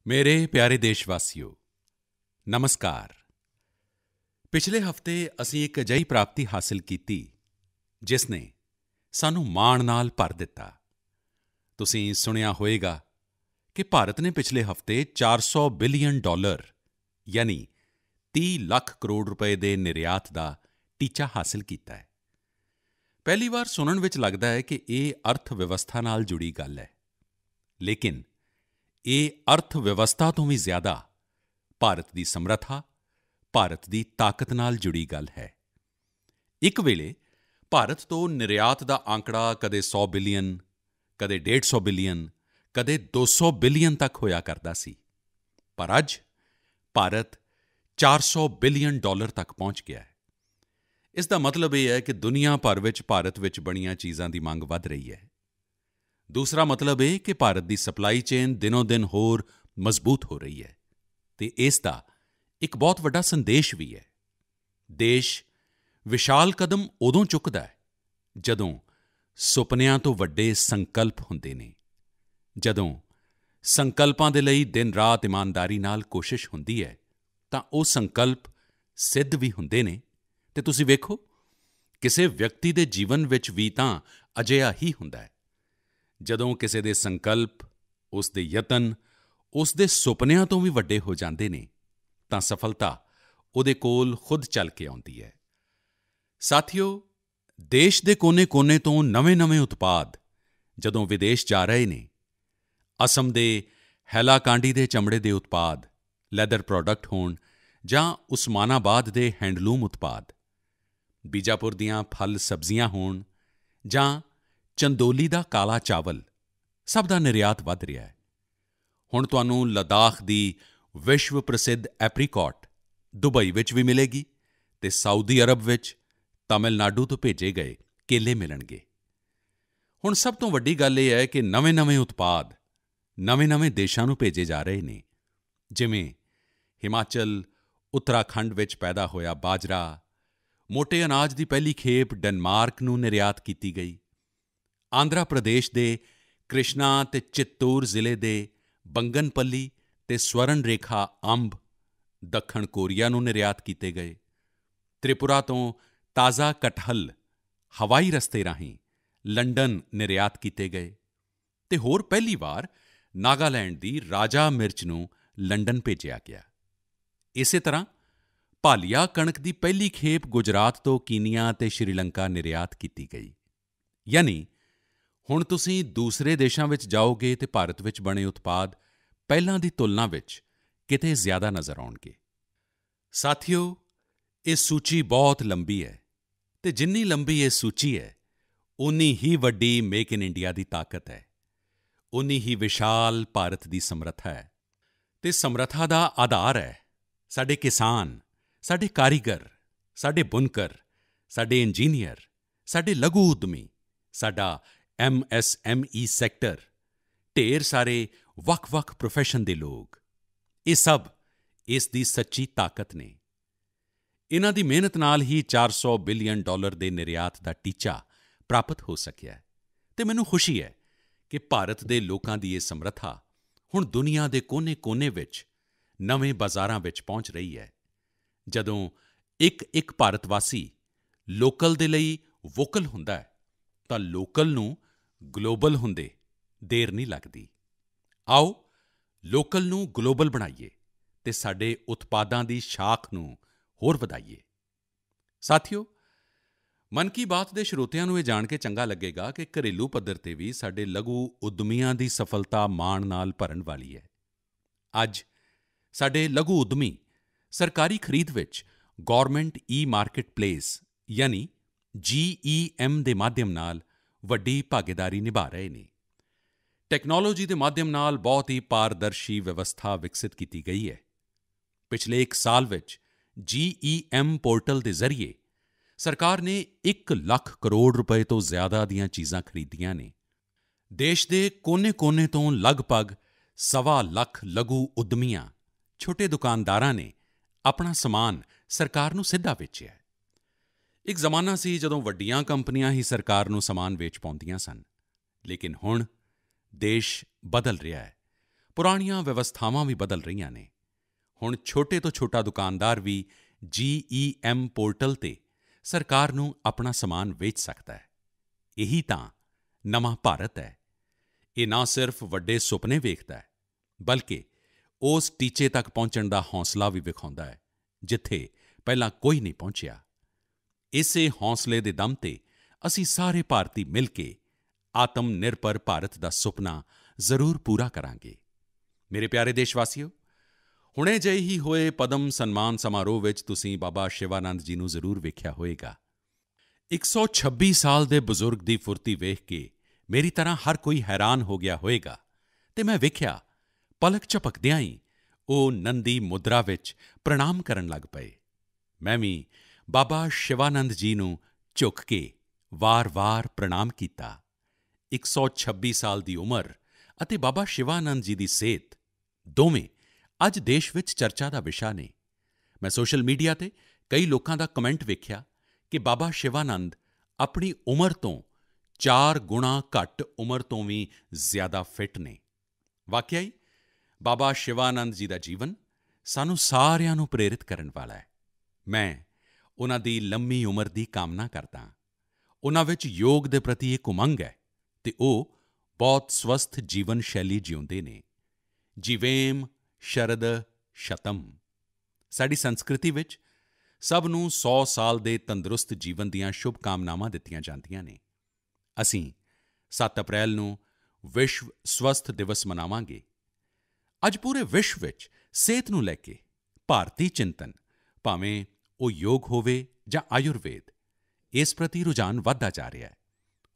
ਮੇਰੇ ਪਿਆਰੇ ਦੇਸ਼ਵਾਸੀਓ ਨਮਸਕਾਰ। ਪਿਛਲੇ ਹਫ਼ਤੇ ਅਸੀਂ ਇੱਕ ਅਜਿਹੀ ਪ੍ਰਾਪਤੀ ਹਾਸਲ ਕੀਤੀ ਜਿਸ ਨੇ ਸਾਨੂੰ ਮਾਣ ਨਾਲ ਭਰ ਦਿੱਤਾ। ਤੁਸੀਂ ਸੁਣਿਆ ਹੋਵੇਗਾ ਕਿ ਭਾਰਤ ਨੇ ਪਿਛਲੇ ਹਫ਼ਤੇ $400 ਬਿਲੀਅਨ ਯਾਨੀ 30 ਲੱਖ ਕਰੋੜ ਰੁਪਏ ਦੇ ਨਿਰਯਾਤ ਦਾ ਟੀਚਾ ਹਾਸਲ ਕੀਤਾ ਹੈ। ਪਹਿਲੀ ਵਾਰ ਸੁਣਨ ਵਿੱਚ ਲੱਗਦਾ ਹੈ ਕਿ ਇਹ ਅਰਥ ਵਿਵਸਥਾ ਨਾਲ ਜੁੜੀ ਗੱਲ ਹੈ, ਲੇਕਿਨ ਇਹ ਅਰਥ ਵਿਵਸਥਾ ਤੋਂ ਵੀ ਜ਼ਿਆਦਾ ਭਾਰਤ ਦੀ ਸਮਰੱਥਾ, ਭਾਰਤ ਦੀ ਤਾਕਤ ਨਾਲ ਜੁੜੀ ਗੱਲ ਹੈ। ਇੱਕ ਵੇਲੇ ਭਾਰਤ ਤੋਂ ਨਿਰਯਾਤ ਦਾ ਅੰਕੜਾ ਕਦੇ 100 ਬਿਲੀਅਨ, ਕਦੇ 150 ਬਿਲੀਅਨ, ਕਦੇ 200 ਬਿਲੀਅਨ ਤੱਕ ਹੋਇਆ ਕਰਦਾ ਸੀ, ਪਰ ਅੱਜ ਭਾਰਤ $400 ਬਿਲੀਅਨ ਤੱਕ ਪਹੁੰਚ ਗਿਆ ਹੈ। ਇਸ ਦਾ ਮਤਲਬ ਇਹ ਹੈ ਕਿ ਦੁਨੀਆ ਭਰ ਵਿੱਚ ਭਾਰਤ ਵਿੱਚ ਬਣੀਆਂ ਚੀਜ਼ਾਂ ਦੀ ਮੰਗ ਵਧ ਰਹੀ ਹੈ। ਦੂਸਰਾ ਮਤਲਬ ਇਹ ਕਿ ਭਾਰਤ ਦੀ ਸਪਲਾਈ ਚੇਨ ਦਿਨੋਂ-ਦਿਨ ਹੋਰ ਮਜ਼ਬੂਤ ਹੋ ਰਹੀ ਹੈ ਅਤੇ ਇਸ ਦਾ ਇੱਕ ਬਹੁਤ ਵੱਡਾ ਸੰਦੇਸ਼ ਵੀ ਹੈ। ਦੇਸ਼ ਵਿਸ਼ਾਲ ਕਦਮ ਉਦੋਂ ਚੁੱਕਦਾ ਹੈ ਜਦੋਂ ਸੁਪਨਿਆਂ ਤੋਂ ਵੱਡੇ ਸੰਕਲਪ ਹੁੰਦੇ ਨੇ, ਜਦੋਂ ਸੰਕਲਪਾਂ ਦੇ ਲਈ ਦਿਨ-ਰਾਤ ਇਮਾਨਦਾਰੀ ਨਾਲ ਕੋਸ਼ਿਸ਼ ਹੁੰਦੀ ਹੈ ਤਾਂ ਉਹ ਸੰਕਲਪ ਸਿੱਧ ਵੀ ਹੁੰਦੇ ਨੇ। ਅਤੇ ਤੁਸੀਂ ਵੇਖੋ, ਕਿਸੇ ਵਿਅਕਤੀ ਦੇ ਜੀਵਨ ਵਿੱਚ ਵੀ ਤਾਂ ਅਜਿਹਾ ਹੀ ਹੁੰਦਾ ਹੈ। ਜਦੋਂ ਕਿਸੇ ਦੇ ਸੰਕਲਪ, ਉਸ ਦੇ ਯਤਨ, ਉਸ ਦੇ ਸੁਪਨਿਆਂ ਤੋਂ ਵੀ ਵੱਡੇ ਹੋ ਜਾਂਦੇ ਨੇ ਤਾਂ ਸਫਲਤਾ ਉਹਦੇ ਕੋਲ ਖੁਦ ਚੱਲ ਕੇ ਆਉਂਦੀ ਹੈ। ਸਾਥੀਓ, ਦੇਸ਼ ਦੇ ਕੋਨੇ-ਕੋਨੇ ਤੋਂ ਨਵੇਂ-ਨਵੇਂ ਉਤਪਾਦ ਜਦੋਂ ਵਿਦੇਸ਼ ਜਾ ਰਹੇ ਨੇ, ਅਸਮ ਦੇ ਹੈਲਾਕਾਂਡੀ ਦੇ ਚਮੜੇ ਦੇ ਉਤਪਾਦ, ਲੈਦਰ ਪ੍ਰੋਡਕਟ ਹੋਣ ਜਾਂ ਉਸਮਾਨਾਬਾਦ ਦੇ ਹੈਂਡਲੂਮ ਉਤਪਾਦ, ਬੀਜਾਪੁਰ ਦੀਆਂ ਫਲ ਸਬਜ਼ੀਆਂ ਹੋਣ ਜਾਂ ਚੰਦੋਲੀ ਦਾ ਕਾਲਾ ਚਾਵਲ, ਸਭ ਦਾ ਨਿਰਯਾਤ ਵਧ ਰਿਹਾ ਹੈ। ਹੁਣ ਤੁਹਾਨੂੰ ਲੱਦਾਖ ਦੀ ਵਿਸ਼ਵ ਪ੍ਰਸਿੱਧ ਐਪਰੀਕੌਟ ਦੁਬਈ ਵਿੱਚ ਵੀ ਮਿਲੇਗੀ ਅਤੇ ਸਾਊਦੀ ਅਰਬ ਵਿੱਚ ਤਮਿਲਨਾਡੂ ਤੋਂ ਭੇਜੇ ਗਏ ਕੇਲੇ ਮਿਲਣਗੇ। ਹੁਣ ਸਭ ਤੋਂ ਵੱਡੀ ਗੱਲ ਇਹ ਹੈ ਕਿ ਨਵੇਂ-ਨਵੇਂ ਉਤਪਾਦ ਨਵੇਂ-ਨਵੇਂ ਦੇਸ਼ਾਂ ਨੂੰ ਭੇਜੇ ਜਾ ਰਹੇ ਨੇ, ਜਿਵੇਂ ਹਿਮਾਚਲ, ਉੱਤਰਾਖੰਡ ਵਿੱਚ ਪੈਦਾ ਹੋਇਆ ਬਾਜਰਾ, ਮੋਟੇ ਅਨਾਜ ਦੀ ਪਹਿਲੀ ਖੇਪ ਡੈਨਮਾਰਕ ਨੂੰ ਨਿਰਯਾਤ ਕੀਤੀ ਗਈ। ਆਂਧਰਾ ਪ੍ਰਦੇਸ਼ ਦੇ ਕ੍ਰਿਸ਼ਨਾ ਅਤੇ ਚਿੱਤੂਰ ਜ਼ਿਲ੍ਹੇ ਦੇ ਬੰਗਨਪੱਲੀ ਅਤੇ ਸਵਰਨ ਰੇਖਾ ਅੰਬ ਦੱਖਣ ਕੋਰੀਆ ਨੂੰ ਨਿਰਯਾਤ ਕੀਤੇ ਗਏ। ਤ੍ਰਿਪੁਰਾ ਤੋਂ ਤਾਜ਼ਾ ਕਟਹਲ ਹਵਾਈ ਰਸਤੇ ਰਾਹੀਂ ਲੰਡਨ ਨਿਰਯਾਤ ਕੀਤੇ ਗਏ ਅਤੇ ਹੋਰ ਪਹਿਲੀ ਵਾਰ ਨਾਗਾਲੈਂਡ ਦੀ ਰਾਜਾ ਮਿਰਚ ਨੂੰ ਲੰਡਨ ਭੇਜਿਆ ਗਿਆ। ਇਸੇ ਤਰ੍ਹਾਂ ਭਾਲੀਆ ਕਣਕ ਦੀ ਪਹਿਲੀ ਖੇਪ ਗੁਜਰਾਤ ਤੋਂ ਕੀਨੀਆ ਅਤੇ ਸ਼੍ਰੀਲੰਕਾ ਨਿਰਯਾਤ ਕੀਤੀ ਗਈ। ਯਾਨੀ ਹੁਣ ਤੁਸੀਂ ਦੂਸਰੇ ਦੇਸ਼ਾਂ ਵਿੱਚ ਜਾਓਗੇ ਅਤੇ ਭਾਰਤ ਵਿੱਚ ਬਣੇ ਉਤਪਾਦ ਪਹਿਲਾਂ ਦੀ ਤੁਲਨਾ ਵਿੱਚ ਕਿਤੇ ਜ਼ਿਆਦਾ ਨਜ਼ਰ ਆਉਣਗੇ। ਸਾਥੀਓ, ਇਹ ਸੂਚੀ ਬਹੁਤ ਲੰਬੀ ਹੈ ਅਤੇ ਜਿੰਨੀ ਲੰਬੀ ਇਹ ਸੂਚੀ ਹੈ, ਓਨੀ ਹੀ ਵੱਡੀ ਮੇਕ ਇਨ ਇੰਡੀਆ ਦੀ ਤਾਕਤ ਹੈ, ਓਨੀ ਹੀ ਵਿਸ਼ਾਲ ਭਾਰਤ ਦੀ ਸਮਰੱਥਾ ਹੈ। ਅਤੇ ਸਮਰੱਥਾ ਦਾ ਆਧਾਰ ਹੈ ਸਾਡੇ ਕਿਸਾਨ, ਸਾਡੇ ਕਾਰੀਗਰ, ਸਾਡੇ ਬੁਨਕਰ, ਸਾਡੇ ਇੰਜੀਨੀਅਰ, ਸਾਡੇ ਲਘੂ ਉੱਦਮੀ, ਸਾਡਾ MSME ਸੈਕਟਰ, ਢੇਰ ਸਾਰੇ ਵੱਖ-ਵੱਖ ਪ੍ਰੋਫੈਸ਼ਨ ਦੇ ਲੋਕ। ਇਹ ਸਭ ਇਸ ਦੀ ਸੱਚੀ ਤਾਕਤ ਨੇ। ਇਨ੍ਹਾਂ ਦੀ ਮਿਹਨਤ ਨਾਲ ਹੀ $400 ਬਿਲੀਅਨ ਦੇ ਨਿਰਯਾਤ ਦਾ ਟੀਚਾ ਪ੍ਰਾਪਤ ਹੋ ਸਕਿਆ ਹੈ ਅਤੇ ਮੈਨੂੰ ਖੁਸ਼ੀ ਹੈ ਕਿ ਭਾਰਤ ਦੇ ਲੋਕਾਂ ਦੀ ਇਹ ਸਮਰੱਥਾ ਹੁਣ ਦੁਨੀਆ ਦੇ ਕੋਨੇ-ਕੋਨੇ ਵਿੱਚ ਨਵੇਂ ਬਾਜ਼ਾਰਾਂ ਵਿੱਚ ਪਹੁੰਚ ਰਹੀ ਹੈ। ਜਦੋਂ ਇੱਕ ਭਾਰਤ ਵਾਸੀ ਲੋਕਲ ਦੇ ਲਈ ਵੋਕਲ ਹੁੰਦਾ ਹੈ ਤਾਂ ਲੋਕਲ ਨੂੰ ਗਲੋਬਲ ਹੁੰਦੇ ਦੇਰ ਨਹੀਂ ਲੱਗਦੀ। ਆਓ ਲੋਕਲ ਨੂੰ ਗਲੋਬਲ ਬਣਾਈਏ ਅਤੇ ਸਾਡੇ ਉਤਪਾਦਾਂ ਦੀ ਸ਼ਾਖ ਨੂੰ ਹੋਰ ਵਧਾਈਏ। ਸਾਥੀਓ, ਮਨ ਕੀ ਬਾਤ ਦੇ ਸਰੋਤਿਆਂ ਨੂੰ ਇਹ ਜਾਣ ਕੇ ਚੰਗਾ ਲੱਗੇਗਾ ਕਿ ਘਰੇਲੂ ਪੱਧਰ 'ਤੇ ਵੀ ਸਾਡੇ ਲਘੂ ਉੱਦਮੀਆਂ ਦੀ ਸਫਲਤਾ ਮਾਣ ਨਾਲ ਭਰਨ ਵਾਲੀ ਹੈ। ਅੱਜ ਸਾਡੇ ਲਘੂ ਉੱਦਮੀ ਸਰਕਾਰੀ ਖਰੀਦ ਵਿੱਚ ਗਵਰਨਮੈਂਟ ਮਾਰਕੀਟ ਪਲੇਸ ਯਾਨੀ GeM ਦੇ ਮਾਧਿਅਮ ਨਾਲ ਵੱਡੀ ਭਾਗੀਦਾਰੀ ਨਿਭਾ ਰਹੇ ਨੇ। ਟੈਕਨੋਲੋਜੀ ਦੇ ਮਾਧਿਅਮ ਨਾਲ ਬਹੁਤ ਹੀ ਪਾਰਦਰਸ਼ੀ ਵਿਵਸਥਾ ਵਿਕਸਿਤ ਕੀਤੀ ਗਈ ਹੈ। ਪਿਛਲੇ 1 ਸਾਲ ਵਿੱਚ GeM ਪੋਰਟਲ ਦੇ ਜ਼ਰੀਏ ਸਰਕਾਰ ਨੇ 1 ਲੱਖ ਕਰੋੜ ਰੁਪਏ ਤੋਂ ਜ਼ਿਆਦਾ ਦੀਆਂ ਚੀਜ਼ਾਂ ਖਰੀਦੀਆਂ ਨੇ। ਦੇਸ਼ ਦੇ ਕੋਨੇ-ਕੋਨੇ ਤੋਂ ਲਗਭਗ 1.25 ਲੱਖ ਲਘੂ ਉੱਦਮੀਆਂ, ਛੋਟੇ ਦੁਕਾਨਦਾਰਾਂ ਨੇ ਆਪਣਾ ਸਮਾਨ ਸਰਕਾਰ ਨੂੰ ਸਿੱਧਾ ਵੇਚਿਆ ਹੈ। ਇੱਕ ਜ਼ਮਾਨਾ ਸੀ ਜਦੋਂ ਵੱਡੀਆਂ ਕੰਪਨੀਆਂ ਹੀ ਸਰਕਾਰ ਨੂੰ ਸਮਾਨ ਵੇਚ ਪਾਉਂਦੀਆਂ ਸਨ, ਲੇਕਿਨ ਹੁਣ ਦੇਸ਼ ਬਦਲ ਰਿਹਾ ਹੈ। ਪੁਰਾਣੀਆਂ ਵਿਵਸਥਾਵਾਂ ਵੀ ਬਦਲ ਰਹੀਆਂ ਨੇ। ਹੁਣ ਛੋਟੇ ਤੋਂ ਛੋਟਾ ਦੁਕਾਨਦਾਰ ਵੀ GeM ਪੋਰਟਲ ਤੇ ਸਰਕਾਰ ਨੂੰ ਆਪਣਾ ਸਮਾਨ ਵੇਚ ਸਕਦਾ ਹੈ। ਇਹੀ ਤਾਂ ਨਵਾਂ ਭਾਰਤ ਹੈ। ਇਹ ਨਾ ਸਿਰਫ ਵੱਡੇ ਸੁਪਨੇ ਵੇਖਦਾ ਹੈ, ਬਲਕਿ ਉਸ ਟੀਚੇ ਤੱਕ ਪਹੁੰਚਣ ਦਾ ਹੌਸਲਾ ਵੀ ਵਿਖਾਉਂਦਾ ਹੈ, ਜਿੱਥੇ ਪਹਿਲਾਂ ਕੋਈ ਨਹੀਂ ਪਹੁੰਚਿਆ। ਇਸੇ ਹੌਸਲੇ ਦੇ ਦਮ 'ਤੇ ਅਸੀਂ ਸਾਰੇ ਭਾਰਤੀ ਮਿਲ ਕੇ ਆਤਮ ਨਿਰਭਰ ਭਾਰਤ ਦਾ ਸੁਪਨਾ ਜ਼ਰੂਰ ਪੂਰਾ ਕਰਾਂਗੇ। ਮੇਰੇ ਪਿਆਰੇ ਦੇਸ਼ਵਾਸੀਓ, ਹੁਣੇ ਜਿਹੇ ਹੀ ਹੋਏ ਪਦਮ ਸਨਮਾਨ ਸਮਾਰੋਹ ਵਿੱਚ ਤੁਸੀਂ ਬਾਬਾ ਸ਼ਿਵਾਨੰਦ ਜੀ ਨੂੰ ਜ਼ਰੂਰ ਵੇਖਿਆ ਹੋਵੇਗਾ। 126 ਸਾਲ ਦੇ ਬਜ਼ੁਰਗ ਦੀ ਫੁਰਤੀ ਵੇਖ ਕੇ ਮੇਰੀ ਤਰ੍ਹਾਂ ਹਰ ਕੋਈ ਹੈਰਾਨ ਹੋ ਗਿਆ ਹੋਵੇਗਾ ਅਤੇ ਮੈਂ ਵੇਖਿਆ ਪਲਕ ਝਪਕਦਿਆਂ ਹੀ ਉਹ ਨੰਦੀ ਮੁਦਰਾ ਵਿੱਚ ਪ੍ਰਣਾਮ ਕਰਨ ਲੱਗ ਪਏ। ਮੈਂ ਵੀ ਬਾਬਾ ਸ਼ਿਵਾਨੰਦ ਜੀ ਨੂੰ ਝੁਕ ਕੇ ਵਾਰ-ਵਾਰ ਪ੍ਰਣਾਮ ਕੀਤਾ। 126 ਸਾਲ ਦੀ ਉਮਰ ਅਤੇ ਬਾਬਾ ਸ਼ਿਵਾਨੰਦ ਜੀ ਦੀ ਸਿਹਤ ਦੋਵੇਂ ਅੱਜ ਦੇਸ਼ ਵਿੱਚ ਚਰਚਾ ਦਾ ਵਿਸ਼ਾ ਨੇ। ਮੈਂ ਸੋਸ਼ਲ ਮੀਡੀਆ 'ਤੇ ਕਈ ਲੋਕਾਂ ਦਾ ਕਮੈਂਟ ਵੇਖਿਆ ਕਿ ਬਾਬਾ ਸ਼ਿਵਾਨੰਦ ਆਪਣੀ ਉਮਰ ਤੋਂ 4 ਗੁਣਾ ਘੱਟ ਉਮਰ ਤੋਂ ਵੀ ਜ਼ਿਆਦਾ ਫਿੱਟ ਨੇ। ਵਾਕਿਆ ਹੀ ਬਾਬਾ ਸ਼ਿਵਾਨੰਦ ਜੀ ਦਾ ਜੀਵਨ ਸਾਨੂੰ ਸਾਰਿਆਂ ਨੂੰ ਪ੍ਰੇਰਿਤ ਕਰਨ ਵਾਲਾ ਹੈ। ਮੈਂ ਉਨ੍ਹਾਂ ਦੀ ਲੰਮੀ ਉਮਰ ਦੀ ਕਾਮਨਾ ਕਰਦਾ ਹਾਂ। ਉਨ੍ਹਾਂ ਵਿੱਚ ਯੋਗ ਦੇ ਪ੍ਰਤੀ ਇੱਕ ਉਮੰਗ ਹੈ ਅਤੇ ਉਹ ਬਹੁਤ ਸਵਸਥ ਜੀਵਨ ਸ਼ੈਲੀ ਜਿਊਂਦੇ ਨੇ। ਜੀਵੇਮ ਸ਼ਰਦ ਸ਼ਤਮ। ਸਾਡੀ ਸੰਸਕ੍ਰਿਤੀ ਵਿੱਚ ਸਭ ਨੂੰ 100 ਸਾਲ ਦੇ ਤੰਦਰੁਸਤ ਜੀਵਨ ਦੀਆਂ ਸ਼ੁਭ ਕਾਮਨਾਵਾਂ ਦਿੱਤੀਆਂ ਜਾਂਦੀਆਂ ਨੇ। ਅਸੀਂ 7 ਅਪ੍ਰੈਲ ਨੂੰ ਵਿਸ਼ਵ ਸਵਸਥ ਦਿਵਸ ਮਨਾਵਾਂਗੇ। ਅੱਜ ਪੂਰੇ ਵਿਸ਼ਵ ਵਿੱਚ ਸਿਹਤ ਨੂੰ ਲੈ ਕੇ ਭਾਰਤੀ ਚਿੰਤਨ, ਭਾਵੇਂ ਉਹ ਯੋਗ ਹੋਵੇ ਜਾਂ ਆਯੁਰਵੇਦ, ਇਸ ਪ੍ਰਤੀ ਰੁਝਾਨ ਵੱਧਦਾ ਜਾ ਰਿਹਾ ਹੈ।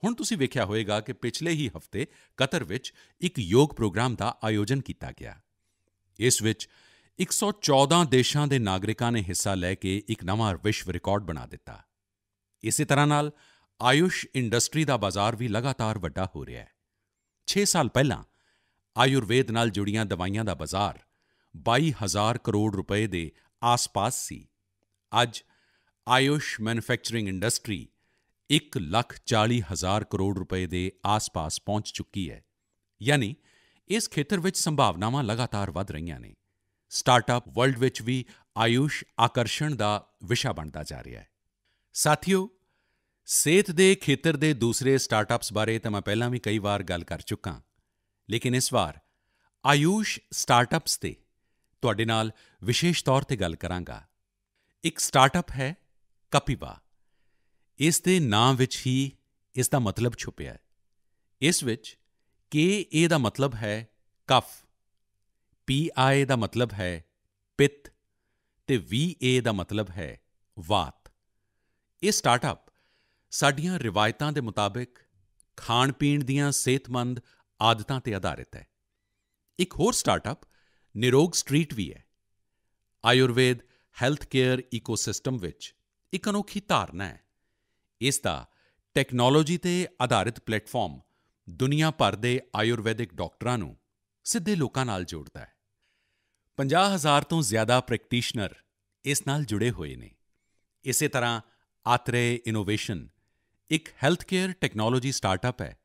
ਹੁਣ ਤੁਸੀਂ ਵੇਖਿਆ ਹੋਵੇਗਾ ਕਿ ਪਿਛਲੇ ਹੀ ਹਫ਼ਤੇ ਕਤਰ ਵਿੱਚ ਇੱਕ ਯੋਗ ਪ੍ਰੋਗਰਾਮ ਦਾ ਆਯੋਜਨ ਕੀਤਾ ਗਿਆ। ਇਸ ਵਿੱਚ 114 ਦੇਸ਼ਾਂ ਦੇ ਨਾਗਰਿਕਾਂ ਨੇ ਹਿੱਸਾ ਲੈ ਕੇ ਇੱਕ ਨਵਾਂ ਵਿਸ਼ਵ ਰਿਕਾਰਡ ਬਣਾ ਦਿੱਤਾ। ਇਸੇ ਤਰ੍ਹਾਂ ਨਾਲ ਆਯੁਸ਼ ਇੰਡਸਟਰੀ ਦਾ ਬਾਜ਼ਾਰ ਵੀ ਲਗਾਤਾਰ ਵੱਡਾ ਹੋ ਰਿਹਾ ਹੈ। 6 ਸਾਲ ਪਹਿਲਾਂ ਆਯੁਰਵੇਦ ਨਾਲ ਜੁੜੀਆਂ ਦਵਾਈਆਂ ਦਾ ਬਾਜ਼ਾਰ 22,000 ਕਰੋੜ ਰੁਪਏ ਦੇ ਆਸ-ਪਾਸ ਸੀ। ਅੱਜ ਆਯੁਸ਼ ਮੈਨੂਫੈਕਚਰਿੰਗ ਇੰਡਸਟਰੀ 1,40,000 ਕਰੋੜ ਰੁਪਏ ਦੇ ਆਸ-ਪਾਸ ਪਹੁੰਚ ਚੁੱਕੀ ਹੈ। ਯਾਨੀ ਇਸ ਖੇਤਰ ਵਿੱਚ ਸੰਭਾਵਨਾਵਾਂ ਲਗਾਤਾਰ ਵਧ ਰਹੀਆਂ ਨੇ। ਸਟਾਰਟਅਪ ਵਰਲਡ ਵਿੱਚ ਵੀ ਆਯੁਸ਼ ਆਕਰਸ਼ਣ ਦਾ ਵਿਸ਼ਾ ਬਣਦਾ ਜਾ ਰਿਹਾ ਹੈ। ਸਾਥੀਓ, ਸਿਹਤ ਦੇ ਖੇਤਰ ਦੇ ਦੂਸਰੇ ਸਟਾਰਟਅਪਸ ਬਾਰੇ ਤਾਂ ਮੈਂ ਪਹਿਲਾਂ ਵੀ ਕਈ ਵਾਰ ਗੱਲ ਕਰ ਚੁੱਕਾ, ਲੇਕਿਨ ਇਸ ਵਾਰ ਆਯੁਸ਼ ਸਟਾਰਟਅਪਸ 'ਤੇ ਤੁਹਾਡੇ ਨਾਲ ਵਿਸ਼ੇਸ਼ ਤੌਰ 'ਤੇ ਗੱਲ ਕਰਾਂਗਾ। ਇੱਕ ਸਟਾਰਟਅਪ ਹੈ ਕਪਿਵਾ। ਇਸ ਦੇ ਨਾਂ ਵਿੱਚ ਹੀ ਇਸ ਦਾ ਮਤਲਬ ਛੁਪਿਆ ਹੈ। ਇਸ ਵਿੱਚ KA ਦਾ ਮਤਲਬ ਹੈ ਕਫ, PI ਦਾ ਮਤਲਬ ਹੈ ਪਿੱਤ ਅਤੇ VA ਦਾ ਮਤਲਬ ਹੈ ਵਾਤ। ਇਹ ਸਟਾਰਟਅਪ ਸਾਡੀਆਂ ਰਿਵਾਇਤਾਂ ਦੇ ਮੁਤਾਬਿਕ ਖਾਣ-ਪੀਣ ਦੀਆਂ ਸਿਹਤਮੰਦ ਆਦਤਾਂ 'ਤੇ ਆਧਾਰਿਤ ਹੈ। ਇੱਕ ਹੋਰ ਸਟਾਰਟਅਪ ਨਿਰੋਗ ਸਟਰੀਟ ਵੀ ਹੈ। ਆਯੁਰਵੇਦ ਹੈਲਥ ਕੇਅਰ ਈਕੋਸਿਸਟਮ ਵਿੱਚ ਇੱਕ ਅਨੋਖੀ ਧਾਰਨਾ ਹੈ। ਇਸ ਦਾ ਟੈਕਨੋਲੋਜੀ 'ਤੇ ਆਧਾਰਿਤ ਪਲੇਟਫਾਰਮ ਦੁਨੀਆ ਭਰ ਦੇ ਆਯੁਰਵੈਦਿਕ ਡਾਕਟਰਾਂ ਨੂੰ ਸਿੱਧੇ ਲੋਕਾਂ ਨਾਲ ਜੋੜਦਾ ਹੈ। 50,000 ਤੋਂ ਜ਼ਿਆਦਾ ਪ੍ਰੈਕਟੀਸ਼ਨਰ ਇਸ ਨਾਲ ਜੁੜੇ ਹੋਏ ਨੇ। ਇਸੇ ਤਰ੍ਹਾਂ ਆਤਰੇय ਇਨੋਵੇਸ਼ਨ ਇੱਕ ਹੈਲਥ ਕੇਅਰ ਟੈਕਨੋਲੋਜੀ ਸਟਾਰਟਅਪ ਹੈ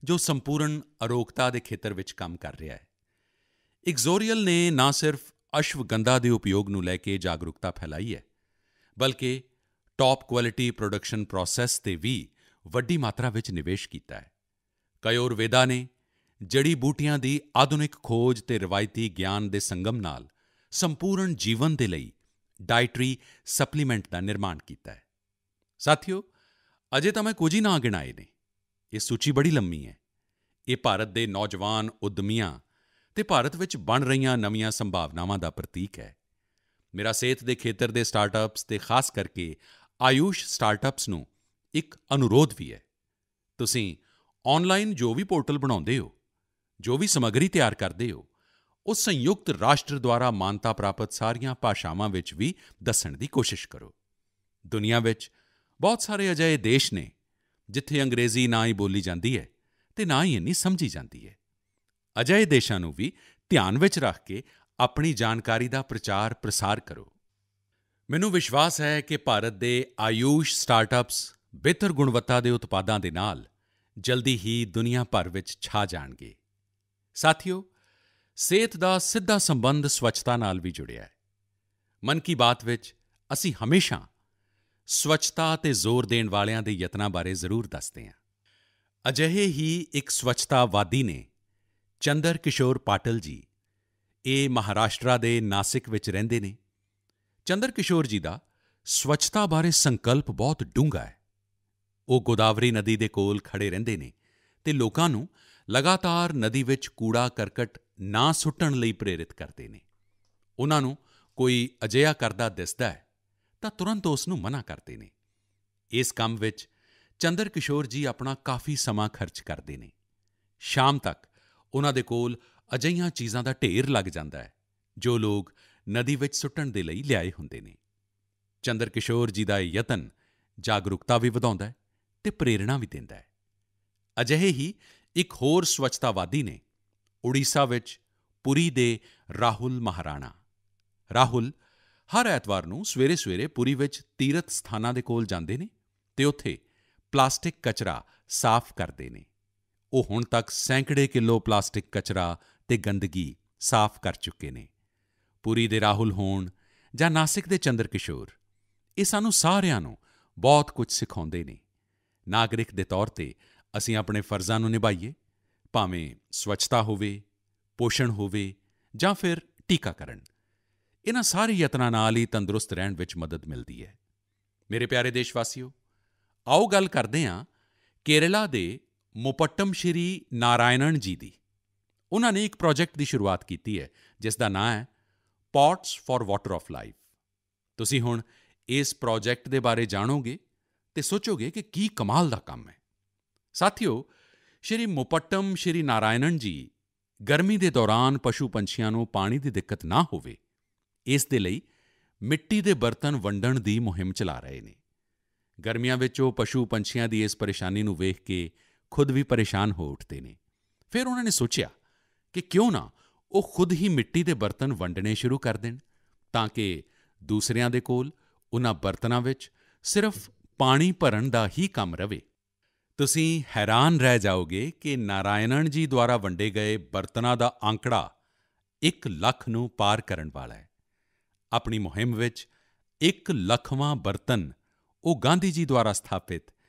ਜੋ ਸੰਪੂਰਨ ਅਰੋਗਤਾ ਦੇ ਖੇਤਰ ਵਿੱਚ ਕੰਮ ਕਰ ਰਿਹਾ ਹੈ। ਇਗਜ਼ੋਰੀਅਲ ਨੇ ਨਾ ਸਿਰਫ ਅਸ਼ਵਗੰਧਾ ਦੇ ਉਪਯੋਗ ਨੂੰ ਲੈ ਕੇ ਜਾਗਰੂਕਤਾ ਫੈਲਾਈ ਹੈ, ਬਲਕਿ ਟੌਪ ਕੁਆਲਿਟੀ ਪ੍ਰੋਡਕਸ਼ਨ ਪ੍ਰੋਸੈਸ 'ਤੇ ਵੀ ਵੱਡੀ ਮਾਤਰਾ ਵਿੱਚ ਨਿਵੇਸ਼ ਕੀਤਾ ਹੈ। ਆਯੁਰਵੇਦਾ ਨੇ ਜੜੀ-ਬੂਟੀਆਂ ਦੀ ਆਧੁਨਿਕ ਖੋਜ ਅਤੇ ਰਵਾਇਤੀ ਗਿਆਨ ਦੇ ਸੰਗਮ ਨਾਲ ਸੰਪੂਰਨ ਜੀਵਨ ਦੇ ਲਈ ਡਾਇਟਰੀ ਸਪਲੀਮੈਂਟ ਦਾ ਨਿਰਮਾਣ ਕੀਤਾ ਹੈ। ਸਾਥੀਓ, ਅਜੇ ਤਾਂ ਮੈਂ ਕੁਝ ਹੀ ਨਾਂ ਗਿਣਾਏ ਨੇ। ਇਹ ਸੂਚੀ ਬੜੀ ਲੰਮੀ ਹੈ। ਇਹ ਭਾਰਤ ਦੇ ਨੌਜਵਾਨ ਉੱਦਮੀਆਂ ਅਤੇ ਭਾਰਤ ਵਿੱਚ ਬਣ ਰਹੀਆਂ ਨਵੀਆਂ ਸੰਭਾਵਨਾਵਾਂ ਦਾ ਪ੍ਰਤੀਕ ਹੈ। ਮੇਰਾ ਸਿਹਤ ਦੇ ਖੇਤਰ ਦੇ ਸਟਾਰਟਅਪਸ ਅਤੇ ਖਾਸ ਕਰਕੇ ਆਯੁਸ਼ ਸਟਾਰਟਅਪਸ ਨੂੰ ਇੱਕ ਅਨੁਰੋਧ ਵੀ ਹੈ। ਤੁਸੀਂ ਔਨਲਾਈਨ ਜੋ ਵੀ ਪੋਰਟਲ ਬਣਾਉਂਦੇ ਹੋ, ਜੋ ਵੀ ਸਮੱਗਰੀ ਤਿਆਰ ਕਰਦੇ ਹੋ, ਉਹ ਸੰਯੁਕਤ ਰਾਸ਼ਟਰ ਦੁਆਰਾ ਮਾਨਤਾ ਪ੍ਰਾਪਤ ਸਾਰੀਆਂ ਭਾਸ਼ਾਵਾਂ ਵਿੱਚ ਵੀ ਦੱਸਣ ਦੀ ਕੋਸ਼ਿਸ਼ ਕਰੋ। ਦੁਨੀਆ ਵਿੱਚ ਬਹੁਤ ਸਾਰੇ ਅਜਿਹੇ ਦੇਸ਼ ਨੇ ਜਿੱਥੇ ਅੰਗਰੇਜ਼ੀ ਨਾ ਹੀ ਬੋਲੀ ਜਾਂਦੀ ਹੈ ਅਤੇ ਨਾ ਹੀ ਇੰਨੀ ਸਮਝੀ ਜਾਂਦੀ ਹੈ। ਅਜਿਹੇ ਦੇਸ਼ਾਂ ਨੂੰ ਵੀ ਧਿਆਨ ਵਿੱਚ ਰੱਖ ਕੇ ਆਪਣੀ ਜਾਣਕਾਰੀ ਦਾ ਪ੍ਰਚਾਰ ਪ੍ਰਸਾਰ ਕਰੋ। ਮੈਨੂੰ ਵਿਸ਼ਵਾਸ ਹੈ ਕਿ ਭਾਰਤ ਦੇ ਆਯੁਸ਼ ਸਟਾਰਟਅਪਸ ਬਿਹਤਰ ਗੁਣਵੱਤਾ ਦੇ ਉਤਪਾਦਾਂ ਦੇ ਨਾਲ ਜਲਦੀ ਹੀ ਦੁਨੀਆ ਭਰ ਵਿੱਚ ਛਾ ਜਾਣਗੇ। ਸਾਥੀਓ, ਸਿਹਤ ਦਾ ਸਿੱਧਾ ਸੰਬੰਧ ਸਵੱਛਤਾ ਨਾਲ ਵੀ ਜੁੜਿਆ ਹੈ। ਮਨ ਕੀ ਬਾਤ ਵਿੱਚ ਅਸੀਂ ਹਮੇਸ਼ਾ ਸਵੱਛਤਾ 'ਤੇ ਜ਼ੋਰ ਦੇਣ ਵਾਲਿਆਂ ਦੇ ਯਤਨਾਂ ਬਾਰੇ ਜ਼ਰੂਰ ਦੱਸਦੇ ਹਾਂ। ਅਜਿਹੇ ਹੀ ਇੱਕ ਸਵੱਛਤਾਵਾਦੀ ਨੇ ਚੰਦਰ ਕਿਸ਼ੋਰ ਪਾਟਿਲ ਜੀ। ਇਹ ਮਹਾਰਾਸ਼ਟਰ ਦੇ ਨਾਸਿਕ ਵਿੱਚ ਰਹਿੰਦੇ ਨੇ। ਚੰਦਰ ਕਿਸ਼ੋਰ ਜੀ ਦਾ ਸਵੱਛਤਾ ਬਾਰੇ ਸੰਕਲਪ ਬਹੁਤ ਡੂੰਘਾ ਹੈ। ਉਹ ਗੋਦਾਵਰੀ ਨਦੀ ਦੇ ਕੋਲ ਖੜ੍ਹੇ ਰਹਿੰਦੇ ਨੇ ਅਤੇ ਲੋਕਾਂ ਨੂੰ ਲਗਾਤਾਰ ਨਦੀ ਵਿੱਚ ਕੂੜਾ ਕਰਕਟ ਨਾ ਸੁੱਟਣ ਲਈ ਪ੍ਰੇਰਿਤ ਕਰਦੇ ਨੇ। ਉਨ੍ਹਾਂ ਨੂੰ ਕੋਈ ਅਜਿਹਾ ਕਰਦਾ ਦਿਸਦਾ ਹੈ ਤਾਂ ਤੁਰੰਤ ਉਸ ਨੂੰ ਮਨ੍ਹਾ ਕਰਦੇ ਨੇ। ਇਸ ਕੰਮ ਵਿੱਚ ਚੰਦਰ ਕਿਸ਼ੋਰ ਜੀ ਆਪਣਾ ਕਾਫੀ ਸਮਾਂ ਖਰਚ ਕਰਦੇ ਨੇ। ਸ਼ਾਮ ਤੱਕ ਉਨ੍ਹਾਂ ਦੇ ਕੋਲ ਅਜਿਹੀਆਂ ਚੀਜ਼ਾਂ ਦਾ ਢੇਰ ਲੱਗ ਜਾਂਦਾ ਹੈ ਜੋ ਲੋਕ ਨਦੀ ਵਿੱਚ ਸੁੱਟਣ ਦੇ ਲਈ ਲਿਆਏ ਹੁੰਦੇ ਨੇ। ਚੰਦਰ ਕਿਸ਼ੋਰ ਜੀ ਦਾ ਇਹ ਯਤਨ ਜਾਗਰੂਕਤਾ ਵੀ ਵਧਾਉਂਦਾ ਹੈ ਅਤੇ ਪ੍ਰੇਰਣਾ ਵੀ ਦਿੰਦਾ ਹੈ। ਅਜਿਹੇ ਹੀ ਇੱਕ ਹੋਰ ਸਵੱਛਤਾਵਾਦੀ ਨੇ ਉੜੀਸਾ ਵਿੱਚ ਪੁਰੀ ਦੇ ਰਾਹੁਲ ਮਹਾਰਾਣਾ। ਰਾਹੁਲ ਹਰ ਐਤਵਾਰ ਨੂੰ ਸਵੇਰੇ-ਸਵੇਰੇ ਪੁਰੀ ਵਿੱਚ ਤੀਰਥ ਸਥਾਨਾਂ ਦੇ ਕੋਲ ਜਾਂਦੇ ਨੇ ਅਤੇ ਉੱਥੇ ਪਲਾਸਟਿਕ ਕਚਰਾ ਸਾਫ਼ ਕਰਦੇ ਨੇ। ਉਹ ਹੁਣ ਤੱਕ ਸੈਂਕੜੇ ਕਿਲੋ ਪਲਾਸਟਿਕ ਕਚਰਾ ਅਤੇ ਗੰਦਗੀ ਸਾਫ਼ ਕਰ ਚੁੱਕੇ ਨੇ। ਪੁਰੀ ਦੇ ਰਾਹੁਲ ਹੋਣ ਜਾਂ ਨਾਸਿਕ ਦੇ ਚੰਦਰ ਕਿਸ਼ੋਰ, ਇਹ ਸਾਨੂੰ ਸਾਰਿਆਂ ਨੂੰ ਬਹੁਤ ਕੁਝ ਸਿਖਾਉਂਦੇ ਨੇ। ਨਾਗਰਿਕ ਦੇ ਤੌਰ 'ਤੇ ਅਸੀਂ ਆਪਣੇ ਫਰਜ਼ਾਂ ਨੂੰ ਨਿਭਾਈਏ, ਭਾਵੇਂ ਸਵੱਛਤਾ ਹੋਵੇ, ਪੋਸ਼ਣ ਹੋਵੇ ਜਾਂ ਫਿਰ ਟੀਕਾਕਰਨ। ਇਨ੍ਹਾਂ ਸਾਰੇ ਯਤਨਾਂ ਨਾਲ ਹੀ ਤੰਦਰੁਸਤ ਰਹਿਣ ਵਿੱਚ ਮਦਦ ਮਿਲਦੀ ਹੈ। ਮੇਰੇ ਪਿਆਰੇ ਦੇਸ਼ਵਾਸੀਓ, ਆਓ ਗੱਲ ਕਰਦੇ ਹਾਂ ਕੇਰਲਾ ਦੇ ਮੁਪੱਟਮ ਸ਼੍ਰੀ ਨਾਰਾਇਣਨ ਜੀ ਦੀ। ਉਨ੍ਹਾਂ ਨੇ ਇੱਕ ਪ੍ਰੋਜੈਕਟ ਦੀ ਸ਼ੁਰੂਆਤ ਕੀਤੀ ਹੈ ਜਿਸ ਦਾ ਨਾਂ ਹੈ pots for water of life. ਤੁਸੀਂ ਹੁਣ ਇਸ ਪ੍ਰੋਜੈਕਟ ਦੇ ਬਾਰੇ ਜਾਣੋਗੇ ਅਤੇ ਸੋਚੋਗੇ ਕਿ ਕੀ ਕਮਾਲ ਦਾ ਕੰਮ ਹੈ। ਸਾਥੀਓ, ਸ਼੍ਰੀ ਮੁਪੱਟਮ ਸ਼੍ਰੀ ਨਾਰਾਇਣਨ ਜੀ ਗਰਮੀ ਦੇ ਦੌਰਾਨ ਪਸ਼ੂ ਪੰਛੀਆਂ ਨੂੰ ਪਾਣੀ ਦੀ ਦਿੱਕਤ ਨਾ ਹੋਵੇ, ਇਸ ਦੇ ਲਈ ਮਿੱਟੀ ਦੇ ਬਰਤਨ ਵੰਡਣ ਦੀ ਮੁਹਿੰਮ ਚਲਾ ਰਹੇ ਨੇ। ਗਰਮੀਆਂ ਵਿੱਚ ਉਹ ਪਸ਼ੂ ਪੰਛੀਆਂ ਦੀ ਇਸ ਪਰੇਸ਼ਾਨੀ ਨੂੰ ਵੇਖ ਕੇ ਖੁਦ ਵੀ ਪਰੇਸ਼ਾਨ ਹੋ ਉੱਠਦੇ ਨੇ। ਫਿਰ ਉਹਨਾਂ ਨੇ ਸੋਚਿਆ ਕਿ ਕਿਉਂ ਨਾ ਉਹ ਖੁਦ ਹੀ ਮਿੱਟੀ ਦੇ ਬਰਤਨ ਵੰਡਣੇ ਸ਼ੁਰੂ ਕਰ ਦੇਣ ਤਾਂ ਕਿ ਦੂਸਰਿਆਂ ਦੇ ਕੋਲ ਉਨ੍ਹਾਂ ਬਰਤਨਾਂ ਵਿੱਚ ਸਿਰਫ ਪਾਣੀ ਭਰਨ ਦਾ ਹੀ ਕੰਮ ਰਹੇ। ਤੁਸੀਂ ਹੈਰਾਨ ਰਹਿ ਜਾਓਗੇ ਕਿ ਨਾਰਾਇਣਨ ਜੀ ਦੁਆਰਾ ਵੰਡੇ ਗਏ ਬਰਤਨਾਂ ਦਾ ਅੰਕੜਾ 1 ਲੱਖ ਨੂੰ ਪਾਰ ਕਰਨ ਵਾਲਾ ਹੈ। ਆਪਣੀ ਮੁਹਿੰਮ ਵਿੱਚ 1 ਲੱਖਵਾਂ ਬਰਤਨ ਉਹ ਗਾਂਧੀ ਜੀ ਦੁਆਰਾ ਸਥਾਪਿਤ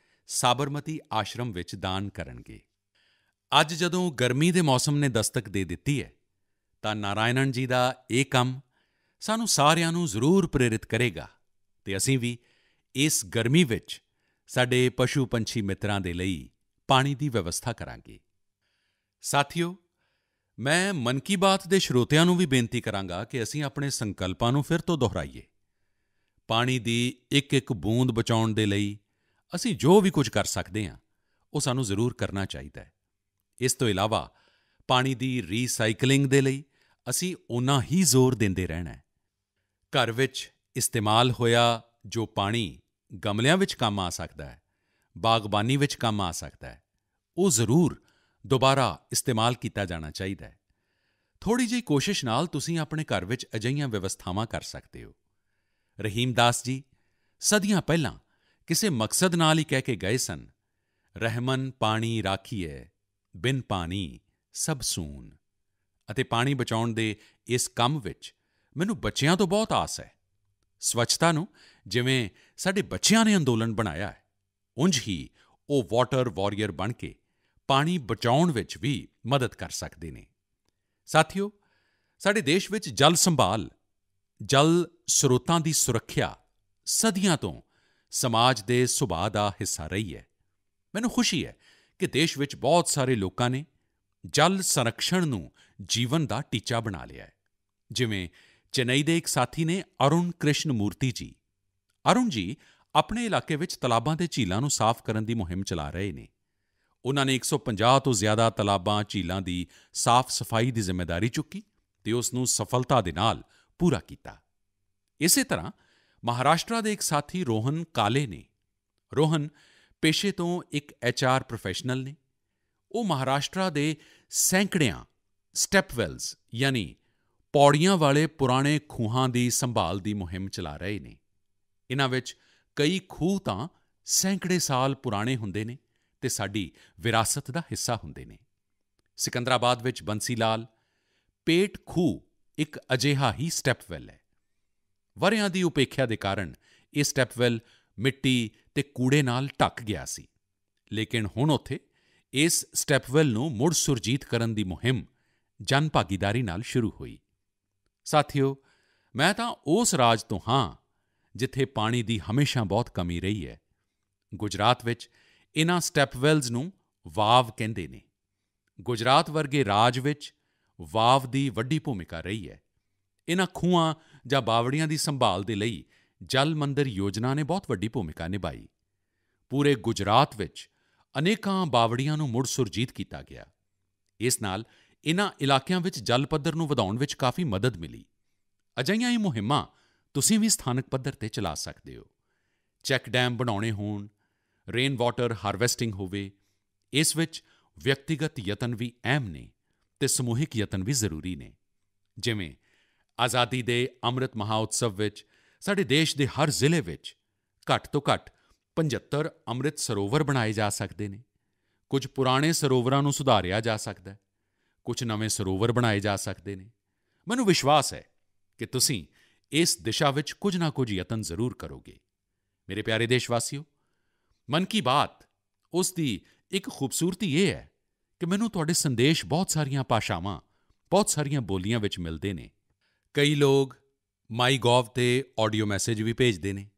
ਸਾਬਰਮਤੀ ਆਸ਼ਰਮ ਵਿੱਚ ਦਾਨ ਕਰਨਗੇ। ਅੱਜ ਜਦੋਂ ਗਰਮੀ ਦੇ ਮੌਸਮ ਨੇ ਦਸਤਕ ਦੇ ਦਿੱਤੀ ਹੈ ਤਾਂ ਨਾਰਾਇਣਨ ਜੀ ਦਾ ਇਹ ਕੰਮ ਸਾਨੂੰ ਸਾਰਿਆਂ ਨੂੰ ਜ਼ਰੂਰ ਪ੍ਰੇਰਿਤ ਕਰੇਗਾ ਅਤੇ ਅਸੀਂ ਵੀ ਇਸ ਗਰਮੀ ਵਿੱਚ ਸਾਡੇ ਪਸ਼ੂ ਪੰਛੀ ਮਿੱਤਰਾਂ ਦੇ ਲਈ ਪਾਣੀ ਦੀ ਵਿਵਸਥਾ ਕਰਾਂਗੇ। ਸਾਥੀਓ, ਮੈਂ ਮਨ ਕੀ ਬਾਤ ਦੇ ਸਰੋਤਿਆਂ ਨੂੰ ਵੀ ਬੇਨਤੀ ਕਰਾਂਗਾ ਕਿ ਅਸੀਂ ਆਪਣੇ ਸੰਕਲਪਾਂ ਨੂੰ ਫਿਰ ਤੋਂ ਦੁਹਰਾਈਏ। ਪਾਣੀ ਦੀ ਇੱਕ-ਇੱਕ ਬੂੰਦ ਬਚਾਉਣ ਦੇ ਲਈ ਅਸੀਂ ਜੋ ਵੀ ਕੁਝ ਕਰ ਸਕਦੇ ਹਾਂ ਉਹ ਸਾਨੂੰ ਜ਼ਰੂਰ ਕਰਨਾ ਚਾਹੀਦਾ ਹੈ। ਇਸ ਤੋਂ ਇਲਾਵਾ ਪਾਣੀ ਦੀ ਰੀਸਾਈਕਲਿੰਗ ਦੇ ਲਈ ਅਸੀਂ ਓਨਾ ਹੀ ਜ਼ੋਰ ਦਿੰਦੇ ਰਹਿਣਾ ਹੈ। ਘਰ ਵਿੱਚ ਇਸਤੇਮਾਲ ਹੋਇਆ ਜੋ ਪਾਣੀ ਗਮਲਿਆਂ ਵਿੱਚ ਕੰਮ ਆ ਸਕਦਾ ਹੈ, ਬਾਗਬਾਨੀ ਵਿੱਚ ਕੰਮ ਆ ਸਕਦਾ ਹੈ, ਉਹ ਜ਼ਰੂਰ ਦੁਬਾਰਾ ਇਸਤੇਮਾਲ ਕੀਤਾ ਜਾਣਾ ਚਾਹੀਦਾ ਹੈ। ਥੋੜ੍ਹੀ ਜਿਹੀ ਕੋਸ਼ਿਸ਼ ਨਾਲ ਤੁਸੀਂ ਆਪਣੇ ਘਰ ਵਿੱਚ ਅਜਿਹੀਆਂ ਵਿਵਸਥਾਵਾਂ ਕਰ ਸਕਦੇ ਹੋ। ਰਹੀਮਦਾਸ ਜੀ ਸਦੀਆਂ ਪਹਿਲਾਂ ਕਿਸੇ ਮਕਸਦ ਨਾਲ ਹੀ ਕਹਿ ਕੇ ਗਏ ਸਨ, ਰਹਿਮਨ ਪਾਣੀ ਰਾਖੀਏ ਬਿਨ ਪਾਣੀ ਸਭ ਸੂਨ। ਅਤੇ ਪਾਣੀ ਬਚਾਉਣ ਦੇ ਇਸ ਕੰਮ ਵਿੱਚ ਮੈਨੂੰ ਬੱਚਿਆਂ ਤੋਂ ਬਹੁਤ ਆਸ ਹੈ। ਸਵੱਛਤਾ ਨੂੰ ਜਿਵੇਂ ਸਾਡੇ ਬੱਚਿਆਂ ਨੇ ਅੰਦੋਲਨ ਬਣਾਇਆ ਹੈ, ਉਂਝ ਹੀ ਉਹ ਵਾਟਰ ਵਾਰੀਅਰ ਬਣ ਕੇ ਪਾਣੀ ਬਚਾਉਣ ਵਿੱਚ ਵੀ ਮਦਦ ਕਰ ਸਕਦੇ ਨੇ। ਸਾਥੀਓ, ਸਾਡੇ ਦੇਸ਼ ਵਿੱਚ ਜਲ ਸੰਭਾਲ, ਜਲ ਸਰੋਤਾਂ ਦੀ ਸੁਰੱਖਿਆ ਸਦੀਆਂ ਤੋਂ ਸਮਾਜ ਦੇ ਸੁਭਾਅ ਦਾ ਹਿੱਸਾ ਰਹੀ ਹੈ। ਮੈਨੂੰ ਖੁਸ਼ੀ ਹੈ ਕਿ ਦੇਸ਼ ਵਿੱਚ ਬਹੁਤ ਸਾਰੇ ਲੋਕਾਂ ਨੇ ਜਲ ਸੰਰਖਣ ਨੂੰ ਜੀਵਨ ਦਾ ਟੀਚਾ ਬਣਾ ਲਿਆ ਹੈ। ਜਿਵੇਂ ਚੇਨਈ ਦੇ ਇੱਕ ਸਾਥੀ ਨੇ ਅਰੁਣ ਕ੍ਰਿਸ਼ਨ ਮੂਰਤੀ ਜੀ। ਅਰੁਣ ਜੀ ਆਪਣੇ ਇਲਾਕੇ ਵਿੱਚ ਤਲਾਬਾਂ ਅਤੇ ਝੀਲਾਂ ਨੂੰ ਸਾਫ਼ ਕਰਨ ਦੀ ਮੁਹਿੰਮ ਚਲਾ ਰਹੇ ਨੇ। ਉਨ੍ਹਾਂ ਨੇ 150 ਤੋਂ ਜ਼ਿਆਦਾ ਤਲਾਬਾਂ ਝੀਲਾਂ ਦੀ ਸਾਫ਼ ਸਫਾਈ ਦੀ ਜ਼ਿੰਮੇਵਾਰੀ ਚੁੱਕੀ ਅਤੇ ਉਸ ਨੂੰ ਸਫਲਤਾ ਦੇ ਨਾਲ ਪੂਰਾ ਕੀਤਾ। ਇਸੇ ਤਰ੍ਹਾਂ ਮਹਾਰਾਸ਼ਟਰ ਦੇ ਇੱਕ ਸਾਥੀ ਰੋਹਨ ਕਾਲੇ ਨੇ। ਰੋਹਨ ਪੇਸ਼ੇ ਤੋਂ ਇੱਕ HR ਪ੍ਰੋਫੈਸ਼ਨਲ ਨੇ। ਉਹ ਮਹਾਰਾਸ਼ਟਰ ਦੇ ਸੈਂਕੜਿਆਂ ਸਟੈਪਵੈੱਲਜ਼ ਯਾਨੀ ਪੌੜੀਆਂ ਵਾਲੇ ਪੁਰਾਣੇ ਖੂਹਾਂ ਦੀ ਸੰਭਾਲ ਦੀ ਮੁਹਿੰਮ ਚਲਾ ਰਹੇ ਨੇ। ਇਨ੍ਹਾਂ ਵਿੱਚ ਕਈ ਖੂਹ ਤਾਂ ਸੈਂਕੜੇ ਸਾਲ ਪੁਰਾਣੇ ਹੁੰਦੇ ਨੇ ਅਤੇ ਸਾਡੀ ਵਿਰਾਸਤ ਦਾ ਹਿੱਸਾ ਹੁੰਦੇ ਨੇ। ਸਿਕੰਦਰਾਬਾਦ ਵਿੱਚ ਬੰਸੀ ਲਾਲ, ਪੇਟ ਖੂਹ ਇੱਕ ਅਜਿਹਾ ਹੀ ਸਟੈਪਵੈੱਲ ਹੈ। ਵਰ੍ਹਿਆਂ ਦੀ ਉਪੇਖਿਆ ਦੇ ਕਾਰਨ ਇਹ ਸਟੈਪਵੈੱਲ ਮਿੱਟੀ ਅਤੇ ਕੂੜੇ ਨਾਲ ਢੱਕ ਗਿਆ ਸੀ, ਲੇਕਿਨ ਹੁਣ ਉੱਥੇ ਇਸ ਸਟੈਪਵੈੱਲ ਨੂੰ ਮੁੜ ਸੁਰਜੀਤ ਕਰਨ ਦੀ ਮੁਹਿੰਮ ਜਨ ਭਾਗੀਦਾਰੀ ਨਾਲ ਸ਼ੁਰੂ ਹੋਈ। ਸਾਥੀਓ, ਮੈਂ ਤਾਂ ਉਸ ਰਾਜ ਤੋਂ ਹਾਂ ਜਿੱਥੇ ਪਾਣੀ ਦੀ ਹਮੇਸ਼ਾ ਬਹੁਤ ਕਮੀ ਰਹੀ ਹੈ। ਗੁਜਰਾਤ ਵਿੱਚ ਇਨ੍ਹਾਂ ਸਟੈਪਵੈੱਲਜ਼ ਨੂੰ ਵਾਵ ਕਹਿੰਦੇ ਨੇ। ਗੁਜਰਾਤ ਵਰਗੇ ਰਾਜ ਵਿੱਚ ਵਾਵ ਦੀ ਵੱਡੀ ਭੂਮਿਕਾ ਰਹੀ ਹੈ। ਇਨ੍ਹਾਂ ਖੂਹਾਂ ਜਾਂ ਬਾਵੜੀਆਂ ਦੀ ਸੰਭਾਲ ਦੇ ਲਈ ਜਲ ਮੰਦਿਰ ਯੋਜਨਾ ਨੇ ਬਹੁਤ ਵੱਡੀ ਭੂਮਿਕਾ ਨਿਭਾਈ। ਪੂਰੇ ਗੁਜਰਾਤ ਵਿੱਚ ਅਨੇਕਾਂ ਬਾਵੜੀਆਂ ਨੂੰ ਮੁੜ ਸੁਰਜੀਤ ਕੀਤਾ ਗਿਆ। ਇਸ ਨਾਲ ਇਨ੍ਹਾਂ ਇਲਾਕਿਆਂ ਵਿੱਚ ਜਲ ਪੱਧਰ ਨੂੰ ਵਧਾਉਣ ਵਿੱਚ ਕਾਫੀ ਮਦਦ ਮਿਲੀ। ਅਜਿਹੀਆਂ ਹੀ ਮੁਹਿੰਮਾਂ ਤੁਸੀਂ ਵੀ ਸਥਾਨਕ ਪੱਧਰ ਤੇ ਚਲਾ ਸਕਦੇ ਹੋ। ਚੈੱਕ ਡੈਮ ਬਣਾਉਣੇ ਹੋਣ, ਰੇਨ ਵਾਟਰ ਹਾਰਵੈਸਟਿੰਗ ਹੋਵੇ, ਇਸ ਵਿੱਚ ਵਿਅਕਤੀਗਤ ਯਤਨ ਵੀ ਅਹਿਮ ਨੇ ਅਤੇ ਸਮੂਹਿਕ ਯਤਨ ਵੀ ਜ਼ਰੂਰੀ ਨੇ। ਜਿਵੇਂ ਆਜ਼ਾਦੀ ਦੇ ਅੰਮ੍ਰਿਤ ਮਹਾਉਤਸਵ ਵਿੱਚ ਸਾਡੇ ਦੇਸ਼ ਦੇ ਹਰ ਜ਼ਿਲ੍ਹੇ ਵਿੱਚ ਘੱਟ ਤੋਂ ਘੱਟ 75 ਅੰਮ੍ਰਿਤ ਸਰੋਵਰ ਬਣਾਏ ਜਾ ਸਕਦੇ ਨੇ। ਕੁਝ ਪੁਰਾਣੇ ਸਰੋਵਰਾਂ ਨੂੰ ਸੁਧਾਰਿਆ ਜਾ ਸਕਦਾ ਹੈ, ਕੁਝ ਨਵੇਂ ਸਰੋਵਰ ਬਣਾਏ ਜਾ ਸਕਦੇ ਨੇ। ਮੈਨੂੰ ਵਿਸ਼ਵਾਸ ਹੈ ਕਿ ਤੁਸੀਂ ਇਸ ਦਿਸ਼ਾ ਵਿੱਚ ਕੁਝ ਨਾ ਕੁਝ ਯਤਨ ਜ਼ਰੂਰ ਕਰੋਗੇ। ਮੇਰੇ ਪਿਆਰੇ ਦੇਸ਼ਵਾਸੀਓ, ਮਨ ਕੀ ਬਾਤ ਉਸ ਦੀ ਇੱਕ ਖੂਬਸੂਰਤੀ ਇਹ ਹੈ ਕਿ ਮੈਨੂੰ ਤੁਹਾਡੇ ਸੰਦੇਸ਼ ਬਹੁਤ ਸਾਰੀਆਂ ਭਾਸ਼ਾਵਾਂ, ਬਹੁਤ ਸਾਰੀਆਂ ਬੋਲੀਆਂ ਵਿੱਚ ਮਿਲਦੇ ਨੇ। ਕਈ ਲੋਕ ਮਾਈਗੋਵ 'ਤੇ ਆਡੀਓ ਮੈਸੇਜ ਵੀ ਭੇਜਦੇ ਨੇ।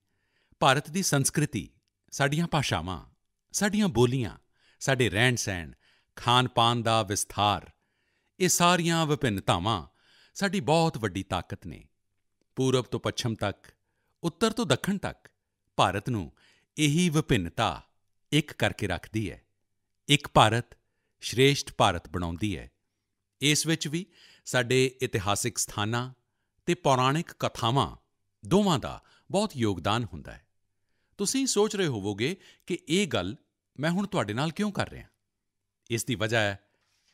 ਭਾਰਤ ਦੀ ਸੰਸਕ੍ਰਿਤੀ, ਸਾਡੀਆਂ ਭਾਸ਼ਾਵਾਂ, ਸਾਡੀਆਂ ਬੋਲੀਆਂ, ਸਾਡੇ ਰਹਿਣ-ਸਹਿਣ, ਖਾਣ-ਪਾਣ ਦਾ ਵਿਸਥਾਰ, ਇਹ ਸਾਰੀਆਂ ਵਿਭਿੰਨਤਾਵਾਂ ਸਾਡੀ ਬਹੁਤ ਵੱਡੀ ਤਾਕਤ ਨੇ। ਪੂਰਬ ਤੋਂ ਪੱਛਮ ਤੱਕ, ਉੱਤਰ ਤੋਂ ਦੱਖਣ ਤੱਕ ਭਾਰਤ ਨੂੰ ਇਹੀ ਵਿਭਿੰਨਤਾ ਇੱਕ ਕਰਕੇ ਰੱਖਦੀ ਹੈ। ਇੱਕ ਭਾਰਤ ਸ਼੍ਰੇਸ਼ਠ ਭਾਰਤ ਬਣਾਉਂਦੀ ਹੈ। ਇਸ ਵਿੱਚ ਵੀ ਸਾਡੇ ਇਤਿਹਾਸਿਕ ਸਥਾਨਾਂ ਅਤੇ ਪੌਰਾਣਿਕ ਕਥਾਵਾਂ ਦੋਵਾਂ ਦਾ ਬਹੁਤ ਯੋਗਦਾਨ ਹੁੰਦਾ ਹੈ। ਤੁਸੀਂ ਸੋਚ ਰਹੇ ਹੋਵੋਗੇ ਕਿ ਇਹ ਗੱਲ ਮੈਂ ਹੁਣ ਤੁਹਾਡੇ ਨਾਲ ਕਿਉਂ ਕਰ ਰਿਹਾ। ਇਸ ਦੀ ਵਜ੍ਹਾ ਹੈ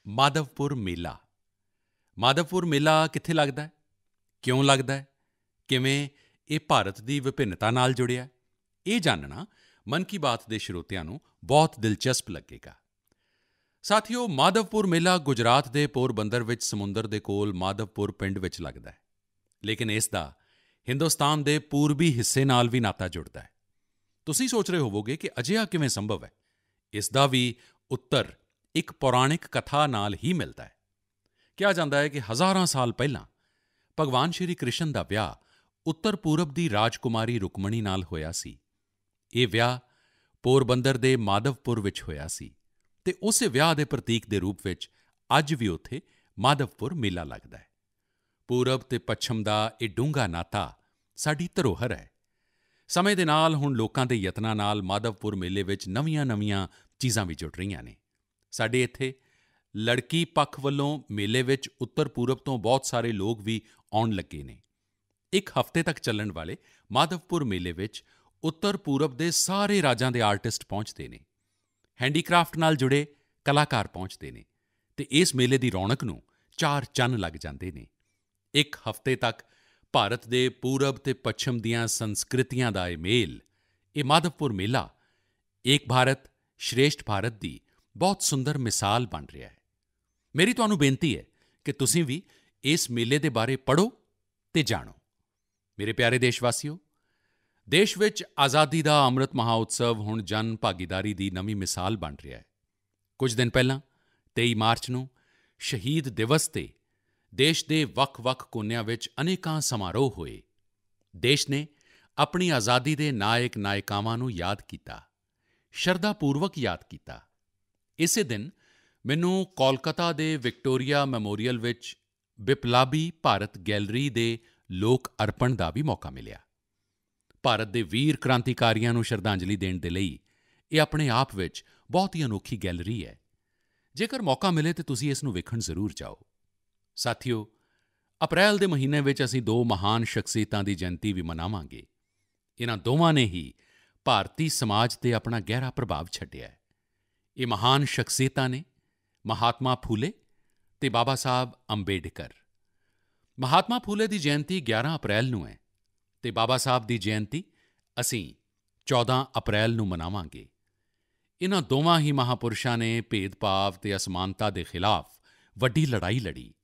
ਮਾਧਵਪੁਰ ਮੇਲਾ। ਮਾਧਵਪੁਰ ਮੇਲਾ ਕਿੱਥੇ ਲੱਗਦਾ ਹੈ, ਕਿਉਂ ਲੱਗਦਾ ਹੈ, ਕਿਵੇਂ ਇਹ ਭਾਰਤ ਦੀ ਵਿਭਿੰਨਤਾ ਨਾਲ ਜੁੜਿਆ ਹੈ, ਇਹ ਜਾਣਨਾ ਮਨ ਕੀ ਬਾਤ ਦੇ ਸਰੋਤਿਆਂ ਨੂੰ ਬਹੁਤ ਦਿਲਚਸਪ ਲੱਗੇਗਾ। ਸਾਥੀਓ, ਮਾਧਵਪੁਰ ਮੇਲਾ ਗੁਜਰਾਤ ਦੇ ਪੋਰਬੰਦਰ ਵਿੱਚ ਸਮੁੰਦਰ ਦੇ ਕੋਲ ਮਾਧਵਪੁਰ ਪਿੰਡ ਵਿੱਚ ਲੱਗਦਾ ਹੈ, ਲੇਕਿਨ ਇਸ ਦਾ ਹਿੰਦੁਸਤਾਨ ਦੇ ਪੂਰਬੀ ਹਿੱਸੇ ਨਾਲ ਵੀ ਨਾਤਾ ਜੁੜਦਾ ਹੈ। ਤੁਸੀਂ ਸੋਚ ਰਹੇ ਹੋਵੋਗੇ ਕਿ ਅਜਿਹਾ ਕਿਵੇਂ ਸੰਭਵ ਹੈ। ਇਸ ਦਾ ਵੀ ਉੱਤਰ ਇੱਕ ਪੌਰਾਣਿਕ ਕਥਾ ਨਾਲ ਹੀ ਮਿਲਦਾ ਹੈ। ਕਿਹਾ ਜਾਂਦਾ ਹੈ ਕਿ ਹਜ਼ਾਰਾਂ ਸਾਲ ਪਹਿਲਾਂ ਭਗਵਾਨ ਸ਼੍ਰੀ ਕ੍ਰਿਸ਼ਨ ਦਾ ਵਿਆਹ ਉੱਤਰ ਪੂਰਬ ਦੀ ਰਾਜਕੁਮਾਰੀ ਰੁਕਮਣੀ ਨਾਲ ਹੋਇਆ ਸੀ। ਇਹ ਵਿਆਹ ਪੋਰਬੰਦਰ ਦੇ ਮਾਧਵਪੁਰ ਵਿੱਚ ਹੋਇਆ ਸੀ ਅਤੇ ਉਸੇ ਵਿਆਹ ਦੇ ਪ੍ਰਤੀਕ ਦੇ ਰੂਪ ਵਿੱਚ ਅੱਜ ਵੀ ਉੱਥੇ ਮਾਧਵਪੁਰ ਮੇਲਾ ਲੱਗਦਾ ਹੈ। ਪੂਰਬ ਅਤੇ ਪੱਛਮ ਦਾ ਇਹ ਡੂੰਘਾ ਨਾਤਾ ਸਾਡੀ ਧਰੋਹਰ ਹੈ। ਸਮੇਂ ਦੇ ਨਾਲ ਹੁਣ ਲੋਕਾਂ ਦੇ ਯਤਨਾਂ ਨਾਲ ਮਾਧਵਪੁਰ ਮੇਲੇ ਵਿੱਚ ਨਵੀਆਂ-ਨਵੀਆਂ ਚੀਜ਼ਾਂ ਵੀ ਜੁੜ ਰਹੀਆਂ ਨੇ। ਸਾਡੇ ਇੱਥੇ ਲੜਕੀ ਪੱਖ ਵੱਲੋਂ ਮੇਲੇ ਵਿੱਚ ਉੱਤਰ ਪੂਰਬ ਤੋਂ ਬਹੁਤ ਸਾਰੇ ਲੋਕ ਵੀ ਆਉਣ ਲੱਗੇ ਨੇ। ਇੱਕ ਹਫ਼ਤੇ ਤੱਕ ਚੱਲਣ ਵਾਲੇ ਮਾਧਵਪੁਰ ਮੇਲੇ ਵਿੱਚ ਉੱਤਰ ਪੂਰਬ ਦੇ ਸਾਰੇ ਰਾਜਾਂ ਦੇ ਆਰਟਿਸਟ ਪਹੁੰਚਦੇ ਨੇ, ਹੈਂਡੀਕ੍ਰਾਫਟ ਨਾਲ ਜੁੜੇ ਕਲਾਕਾਰ ਪਹੁੰਚਦੇ ਨੇ ਅਤੇ ਇਸ ਮੇਲੇ ਦੀ ਰੌਣਕ ਨੂੰ ਚਾਰ ਚੰਨ ਲੱਗ ਜਾਂਦੇ ਨੇ। ਇੱਕ ਹਫ਼ਤੇ ਤੱਕ ਭਾਰਤ ਦੇ ਪੂਰਬ ਅਤੇ ਪੱਛਮ ਦੀਆਂ ਸੰਸਕ੍ਰਿਤੀਆਂ ਦਾ ਇਹ ਮੇਲ, ਇਹ ਮਾਧਵਪੁਰ ਮੇਲਾ ਏਕ ਭਾਰਤ ਸ਼੍ਰੇਸ਼ਠ ਭਾਰਤ ਦੀ ਬਹੁਤ ਸੁੰਦਰ ਮਿਸਾਲ ਬਣ ਰਿਹਾ ਹੈ। ਮੇਰੀ ਤੁਹਾਨੂੰ ਬੇਨਤੀ ਹੈ ਕਿ ਤੁਸੀਂ ਵੀ ਇਸ ਮੇਲੇ ਦੇ ਬਾਰੇ ਪੜ੍ਹੋ ਅਤੇ ਜਾਣੋ। ਮੇਰੇ ਪਿਆਰੇ ਦੇਸ਼ਵਾਸੀਓ, ਦੇਸ਼ ਵਿੱਚ ਆਜ਼ਾਦੀ ਦਾ ਅੰਮ੍ਰਿਤ ਮਹਾਉਤਸਵ ਹੁਣ ਜਨ ਭਾਗੀਦਾਰੀ ਦੀ ਨਵੀਂ ਮਿਸਾਲ ਬਣ ਰਿਹਾ ਹੈ। ਕੁਝ ਦਿਨ ਪਹਿਲਾਂ 23 ਮਾਰਚ ਨੂੰ ਸ਼ਹੀਦ ਦਿਵਸ 'ਤੇ ਦੇਸ਼ ਦੇ ਵੱਖ-ਵੱਖ ਕੋਨਿਆਂ ਵਿੱਚ ਅਨੇਕਾਂ ਸਮਾਰੋਹ ਹੋਏ। ਦੇਸ਼ ਨੇ ਆਪਣੀ ਆਜ਼ਾਦੀ ਦੇ ਨਾਇਕ-ਨਾਇਕਾਵਾਂ ਨੂੰ ਯਾਦ ਕੀਤਾ, ਸ਼ਰਧਾ ਪੂਰਵਕ ਯਾਦ ਕੀਤਾ। ਇਸੇ ਦਿਨ ਮੈਨੂੰ ਕੋਲਕਾਤਾ ਦੇ ਵਿਕਟੋਰੀਆ ਮੈਮੋਰੀਅਲ ਵਿੱਚ ਬਿਪਲਾਬੀ ਭਾਰਤ ਗੈਲਰੀ ਦੇ ਲੋਕ ਅਰਪਣ ਦਾ ਵੀ ਮੌਕਾ ਮਿਲਿਆ। ਭਾਰਤ ਦੇ ਵੀਰ ਕ੍ਰਾਂਤੀਕਾਰੀਆਂ ਨੂੰ ਸ਼ਰਧਾਂਜਲੀ ਦੇਣ ਦੇ ਲਈ ਇਹ ਆਪਣੇ ਆਪ ਵਿੱਚ ਬਹੁਤ ਹੀ ਅਨੋਖੀ ਗੈਲਰੀ ਹੈ। ਜੇਕਰ ਮੌਕਾ ਮਿਲੇ ਤਾਂ ਤੁਸੀਂ ਇਸ ਨੂੰ ਵੇਖਣ ਜ਼ਰੂਰ ਜਾਓ। ਸਾਥੀਓ, ਅਪ੍ਰੈਲ ਦੇ ਮਹੀਨੇ ਵਿੱਚ ਅਸੀਂ ਦੋ ਮਹਾਨ ਸ਼ਖਸੀਅਤਾਂ ਦੀ ਜਯੰਤੀ ਵੀ ਮਨਾਵਾਂਗੇ। ਇਨ੍ਹਾਂ ਦੋਵਾਂ ਨੇ ਹੀ ਭਾਰਤੀ ਸਮਾਜ 'ਤੇ ਆਪਣਾ ਗਹਿਰਾ ਪ੍ਰਭਾਵ ਛੱਡਿਆ ਹੈ। ਇਹ ਮਹਾਨ ਸ਼ਖਸੀਅਤਾਂ ਨੇ ਮਹਾਤਮਾ ਫੂਲੇ ਅਤੇ ਬਾਬਾ ਸਾਹਿਬ ਅੰਬੇਡਕਰ। ਮਹਾਤਮਾ ਫੂਲੇ ਦੀ ਜਯੰਤੀ 11 ਅਪ੍ਰੈਲ ਨੂੰ ਹੈ ਅਤੇ ਬਾਬਾ ਸਾਹਿਬ ਦੀ ਜਯੰਤੀ ਅਸੀਂ 14 ਅਪ੍ਰੈਲ ਨੂੰ ਮਨਾਵਾਂਗੇ। ਇਨ੍ਹਾਂ ਦੋਵਾਂ ਹੀ ਮਹਾਪੁਰਸ਼ਾਂ ਨੇ ਭੇਦਭਾਵ ਅਤੇ ਅਸਮਾਨਤਾ ਦੇ ਖਿਲਾਫ ਵੱਡੀ ਲੜਾਈ ਲੜੀ।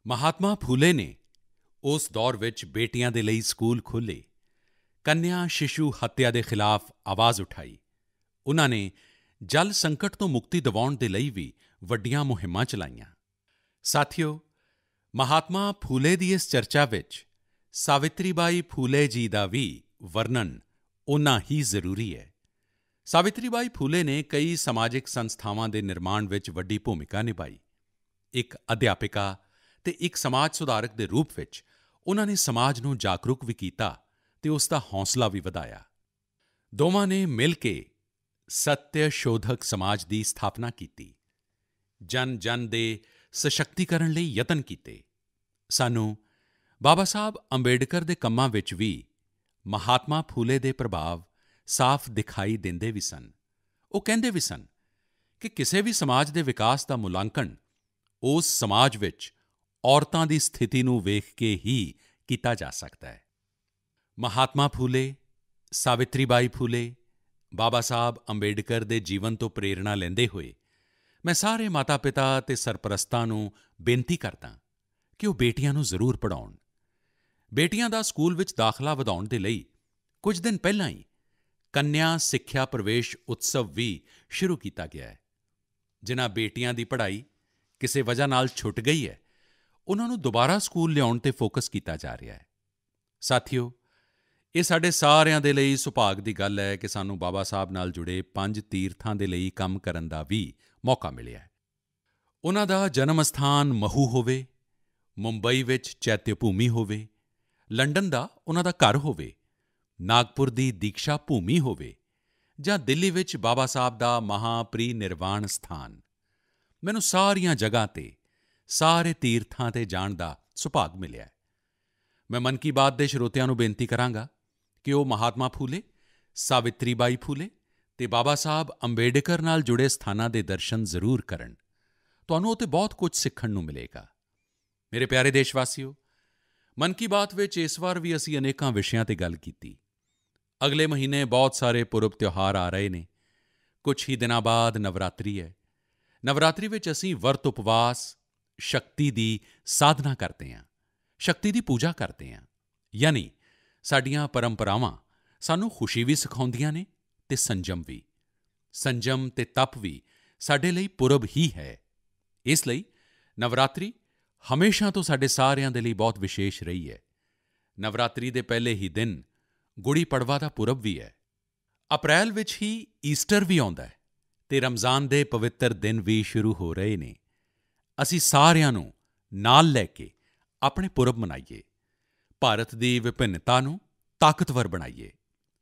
ਮਹਾਤਮਾ ਫੂਲੇ ਨੇ ਉਸ ਦੌਰ ਵਿੱਚ ਬੇਟੀਆਂ ਦੇ ਲਈ ਸਕੂਲ ਖੋਲ੍ਹੇ, ਕੰਨਿਆ ਸ਼ਿਸ਼ੂ ਹੱਤਿਆ ਦੇ ਖਿਲਾਫ ਆਵਾਜ਼ ਉਠਾਈ। ਉਨ੍ਹਾਂ ਨੇ ਜਲ ਸੰਕਟ ਤੋਂ ਮੁਕਤੀ ਦਿਵਾਉਣ ਦੇ ਲਈ ਵੀ ਵੱਡੀਆਂ ਮੁਹਿੰਮਾਂ ਚਲਾਈਆਂ। ਸਾਥੀਓ, ਮਹਾਤਮਾ ਫੂਲੇ ਦੀ ਇਸ ਚਰਚਾ ਵਿੱਚ ਸਾਵਿਤਰੀ ਬਾਈ ਫੂਲੇ ਜੀ ਦਾ ਵੀ ਵਰਣਨ ਓਨਾ ਹੀ ਜ਼ਰੂਰੀ ਹੈ। ਸਾਵਿਤਰੀ ਬਾਈ ਫੂਲੇ ਨੇ ਕਈ ਸਮਾਜਿਕ ਸੰਸਥਾਵਾਂ ਦੇ ਨਿਰਮਾਣ ਵਿੱਚ ਵੱਡੀ ਭੂਮਿਕਾ ਨਿਭਾਈ। ਇੱਕ ਅਧਿਆਪਿਕਾ ਅਤੇ ਇੱਕ ਸਮਾਜ ਸੁਧਾਰਕ ਦੇ ਰੂਪ ਵਿੱਚ ਉਨ੍ਹਾਂ ਨੇ ਸਮਾਜ ਨੂੰ ਜਾਗਰੂਕ ਵੀ ਕੀਤਾ ਅਤੇ ਉਸ ਦਾ ਹੌਸਲਾ ਵੀ ਵਧਾਇਆ। ਦੋਵਾਂ ਨੇ ਮਿਲ ਕੇ ਸੱਤਿਆ ਸ਼ੋਧਕ ਸਮਾਜ ਦੀ ਸਥਾਪਨਾ ਕੀਤੀ, ਜਨ-ਜਨ ਦੇ ਸਸ਼ਕਤੀਕਰਨ ਲਈ ਯਤਨ ਕੀਤੇ। ਸਾਨੂੰ ਬਾਬਾ ਸਾਹਿਬ ਅੰਬੇਡਕਰ ਦੇ ਕੰਮਾਂ ਵਿੱਚ ਵੀ ਮਹਾਤਮਾ ਫੂਲੇ ਦੇ ਪ੍ਰਭਾਵ ਸਾਫ਼ ਦਿਖਾਈ ਦਿੰਦੇ ਵੀ ਸਨ। ਉਹ ਕਹਿੰਦੇ ਵੀ ਸਨ ਕਿ ਕਿਸੇ ਵੀ ਸਮਾਜ ਦੇ ਵਿਕਾਸ ਦਾ ਮੁਲਾਂਕਣ ਉਸ ਸਮਾਜ ਵਿੱਚ ਔਰਤਾਂ ਦੀ ਸਥਿਤੀ ਨੂੰ ਵੇਖ ਕੇ ਹੀ ਕੀਤਾ ਜਾ ਸਕਦਾ ਹੈ। ਮਹਾਤਮਾ ਫੂਲੇ, ਸਾਵਿਤਰੀ ਬਾਈ ਫੂਲੇ, ਬਾਬਾ ਸਾਹਿਬ ਅੰਬੇਡਕਰ ਦੇ ਜੀਵਨ ਤੋਂ ਪ੍ਰੇਰਣਾ ਲੈਂਦੇ ਹੋਏ ਮੈਂ ਸਾਰੇ ਮਾਤਾ-ਪਿਤਾ ਅਤੇ ਸਰਪ੍ਰਸਤਾਂ ਨੂੰ ਬੇਨਤੀ ਕਰਦਾ ਕਿ ਉਹ ਬੇਟੀਆਂ ਨੂੰ ਜ਼ਰੂਰ ਪੜ੍ਹਾਉਣ। ਬੇਟੀਆਂ ਦਾ ਸਕੂਲ ਵਿੱਚ ਦਾਖਲਾ ਵਧਾਉਣ ਦੇ ਲਈ ਕੁਝ ਦਿਨ ਪਹਿਲਾਂ ਹੀ ਕੰਨਿਆ ਸਿੱਖਿਆ ਪ੍ਰਵੇਸ਼ ਉਤਸਵ ਵੀ ਸ਼ੁਰੂ ਕੀਤਾ ਗਿਆ ਹੈ। ਜਿਨ੍ਹਾਂ ਬੇਟੀਆਂ ਦੀ ਪੜ੍ਹਾਈ ਕਿਸੇ ਵਜ੍ਹਾ ਨਾਲ ਛੁੱਟ ਗਈ ਹੈ, ਉਨ੍ਹਾਂ ਨੂੰ ਦੁਬਾਰਾ ਸਕੂਲ ਲਿਆਉਣ 'ਤੇ ਫੋਕਸ ਕੀਤਾ ਜਾ ਰਿਹਾ ਹੈ। ਸਾਥੀਓ, ਇਹ ਸਾਡੇ ਸਾਰਿਆਂ ਦੇ ਲਈ ਸੁਭਾਗ ਦੀ ਗੱਲ ਹੈ ਕਿ ਸਾਨੂੰ ਬਾਬਾ ਸਾਹਿਬ ਨਾਲ ਜੁੜੇ 5 ਤੀਰਥਾਂ ਦੇ ਲਈ ਕੰਮ ਕਰਨ ਦਾ ਵੀ ਮੌਕਾ ਮਿਲਿਆ ਹੈ। ਉਨ੍ਹਾਂ ਦਾ ਜਨਮ ਅਸਥਾਨ ਮਹੂ ਹੋਵੇ, ਮੁੰਬਈ ਵਿੱਚ ਚੈਤਯ ਭੂਮੀ ਹੋਵੇ, ਲੰਡਨ ਦਾ ਉਨ੍ਹਾਂ ਦਾ ਘਰ ਹੋਵੇ, ਨਾਗਪੁਰ ਦੀ ਦੀਕਸ਼ਾ ਭੂਮੀ ਹੋਵੇ ਜਾਂ ਦਿੱਲੀ ਵਿੱਚ ਬਾਬਾ ਸਾਹਿਬ ਦਾ ਮਹਾਪ੍ਰੀਨਿਰਵਾਣ ਸਥਾਨ, ਮੈਨੂੰ ਸਾਰੀਆਂ ਜਗ੍ਹਾ 'ਤੇ ਸਾਰੇ ਤੀਰਥਾਂ 'ਤੇ ਜਾਣ ਦਾ ਸੁਭਾਗ ਮਿਲਿਆ ਹੈ। ਮੈਂ ਮਨ ਕੀ ਬਾਤ ਦੇ ਸਰੋਤਿਆਂ ਨੂੰ ਬੇਨਤੀ ਕਰਾਂਗਾ ਕਿ ਉਹ ਮਹਾਤਮਾ ਫੂਲੇ, ਸਾਵਿਤਰੀ ਬਾਈ ਫੂਲੇ ਅਤੇ ਬਾਬਾ ਸਾਹਿਬ ਅੰਬੇਡਕਰ ਨਾਲ ਜੁੜੇ ਸਥਾਨਾਂ ਦੇ ਦਰਸ਼ਨ ਜ਼ਰੂਰ ਕਰਨ। ਤੁਹਾਨੂੰ ਉੱਥੇ ਬਹੁਤ ਕੁਝ ਸਿੱਖਣ ਨੂੰ ਮਿਲੇਗਾ। ਮੇਰੇ ਪਿਆਰੇ ਦੇਸ਼ਵਾਸੀਓ, ਮਨ ਕੀ ਬਾਤ ਵਿੱਚ ਇਸ ਵਾਰ ਵੀ ਅਸੀਂ ਅਨੇਕਾਂ ਵਿਸ਼ਿਆਂ 'ਤੇ ਗੱਲ ਕੀਤੀ। ਅਗਲੇ ਮਹੀਨੇ ਬਹੁਤ ਸਾਰੇ ਪੁਰਬ ਤਿਉਹਾਰ ਆ ਰਹੇ ਨੇ। ਕੁਝ ਹੀ ਦਿਨਾਂ ਬਾਅਦ ਨਵਰਾਤਰੀ ਹੈ। ਨਵਰਾਤਰੀ ਵਿੱਚ ਅਸੀਂ ਵਰਤ ਉਪਵਾਸ, ਸ਼ਕਤੀ ਦੀ ਸਾਧਨਾ ਕਰਦੇ ਹਾਂ, ਸ਼ਕਤੀ ਦੀ ਪੂਜਾ ਕਰਦੇ ਹਾਂ। ਯਾਨੀ ਸਾਡੀਆਂ ਪਰੰਪਰਾਵਾਂ ਸਾਨੂੰ ਖੁਸ਼ੀ ਵੀ ਸਿਖਾਉਂਦੀਆਂ ਨੇ ਅਤੇ ਸੰਜਮ ਵੀ। ਸੰਜਮ ਅਤੇ ਤਪ ਵੀ ਸਾਡੇ ਲਈ ਪੁਰਬ ਹੀ ਹੈ। ਇਸ ਲਈ ਨਵਰਾਤਰੀ ਹਮੇਸ਼ਾ ਤੋਂ ਸਾਡੇ ਸਾਰਿਆਂ ਦੇ ਲਈ ਬਹੁਤ ਵਿਸ਼ੇਸ਼ ਰਹੀ ਹੈ। ਨਵਰਾਤਰੀ ਦੇ ਪਹਿਲੇ ਹੀ ਦਿਨ ਗੁੜੀ ਪੜਵਾ ਦਾ ਪੁਰਬ ਵੀ ਹੈ। ਅਪ੍ਰੈਲ ਵਿੱਚ ਹੀ ਈਸਟਰ ਵੀ ਆਉਂਦਾ ਹੈ ਅਤੇ ਰਮਜ਼ਾਨ ਦੇ ਪਵਿੱਤਰ ਦਿਨ ਵੀ ਸ਼ੁਰੂ ਹੋ ਰਹੇ ਨੇ। ਅਸੀਂ ਸਾਰਿਆਂ ਨੂੰ ਨਾਲ ਲੈ ਕੇ ਆਪਣੇ ਪੁਰਬ ਮਨਾਈਏ, ਭਾਰਤ ਦੀ ਵਿਭਿੰਨਤਾ ਨੂੰ ਤਾਕਤਵਰ ਬਣਾਈਏ।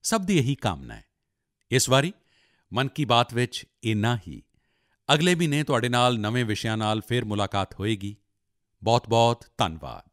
ਸਭ ਦੀ ਇਹੀ ਕਾਮਨਾ ਹੈ। ਇਸ ਵਾਰੀ ਮਨ ਕੀ ਬਾਤ ਵਿੱਚ ਇੰਨਾ ਹੀ। ਅਗਲੇ ਮਹੀਨੇ ਤੁਹਾਡੇ ਨਾਲ ਨਵੇਂ ਵਿਸ਼ਿਆਂ ਨਾਲ ਫਿਰ ਮੁਲਾਕਾਤ ਹੋਏਗੀ। ਬਹੁਤ-ਬਹੁਤ ਧੰਨਵਾਦ।